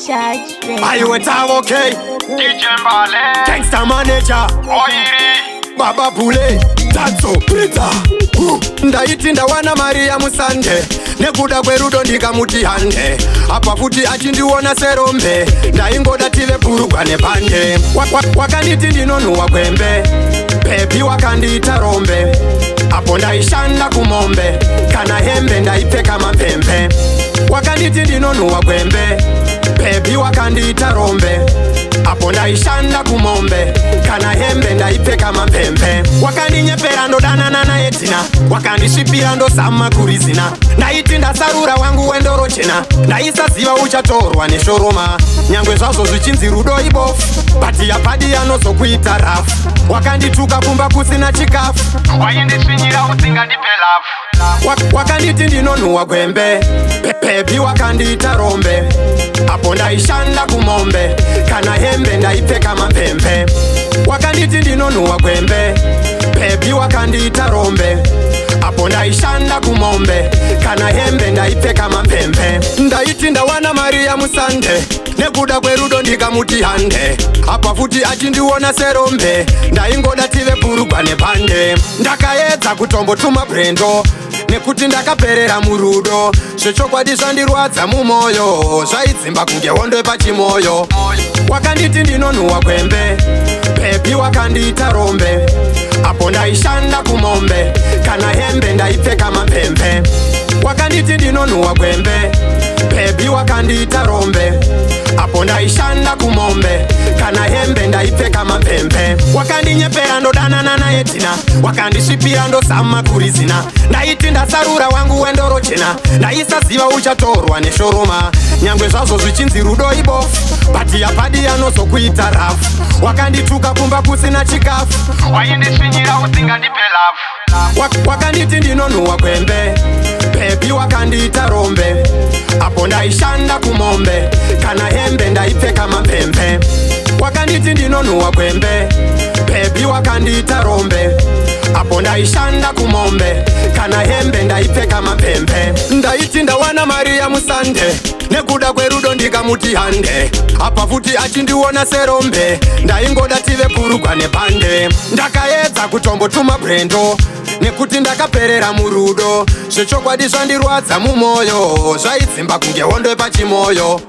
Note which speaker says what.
Speaker 1: Charge.
Speaker 2: Are you a time okay?
Speaker 3: DJ Mbale,
Speaker 2: Gangsta manager
Speaker 3: Oiri,
Speaker 2: Baba Bule Tatso Prita Ndaiti ndawana Maria Musande nekuda kwerudo ndikamuti hande apa futi achindiona serombe ndaingoda tive purugwa nepande wakanditi ndinonhuwa gwembe bebi wakandiita rombe apo ndaishanda kumombe kana hembe ndaipfeka mapembe wakanditi ndinonhuwa gwembe bebi wakandiita rombe apo ndaishanda kumombe kana hembe ndaipfeka mapembe wakandinyepera ndodanana naye tina wakandisvipira ndozama kurizina ndaiti ndasarura wangu wendorochena ndaisaziva uchatorwa neshoroma nyangwe zvazvo zvichinzi rudo ibofu bati yapadi anozokuita rafu wakandituka kumba kusina chikafu
Speaker 3: waindisvinyira usingandipe lafu
Speaker 2: wakanditi ndinonhuwa gwembe bebi wakandiita rombe apo ndaishanda kumombe kana hembe ndaipfeka mapembe wakanditi ndinonhuwa gwembe bebi wakandiita rombe apo ndaishanda kumombe kana hembe ndaipfeka mapembe ndaiti ndawana Maria Musande nekuda kwerudo ndikamuti hande apa futi achindiona serombe ndaingoda tive purugwa nepande ndakaedza kutombotuma brendo nekuti ndakaperera murudo zvechokwadi zvandirwadza mumwoyo zvaidzimba kunge hondo pachimoyo wakanditi ndinonhuwa gwembe bebi wakandiita rombe apo ndaishanda kumombe kana hembe ndaipfeka mapembe wakanditi ndinonhuwa gwembe bebi wakandiita rombe apo ndaishanda kumombe kana hembe ndaipfeka mapembe wakandinyepera ndodanana naye tina wakandisvipira ndozama kurizina ndaiti ndasarura wangu wendorochena ndaisaziva uchatorwa neshoroma nyangwe zvazvo zvichinzi rudo ibofu bati yapadi anozokuita rafu wakandituka kumba kusina chikafu
Speaker 3: waindisvinyira usingandipe lafu
Speaker 2: wakanditi ndinonhuwa gwembe bebi wakandiita rombe apo ndaishanda kumombe kana hembe ndaipfeka mapembe wakanditi ndinonhuwa gwembe bebi wakandiita rombe apo ndaishanda kumombe kana hembe ndaipfeka mapembe ndaiti ndawana Maria Musande nekuda kwerudo ndikamuti hande apa futi achindiona serombe ndaingoda tive purugwa nepande ndakaedza kutombotuma brendo nekuti ndakaperera murudo zvechokwadi zvandirwadza mumwoyo zvaidzimba kunge hondo pachimoyo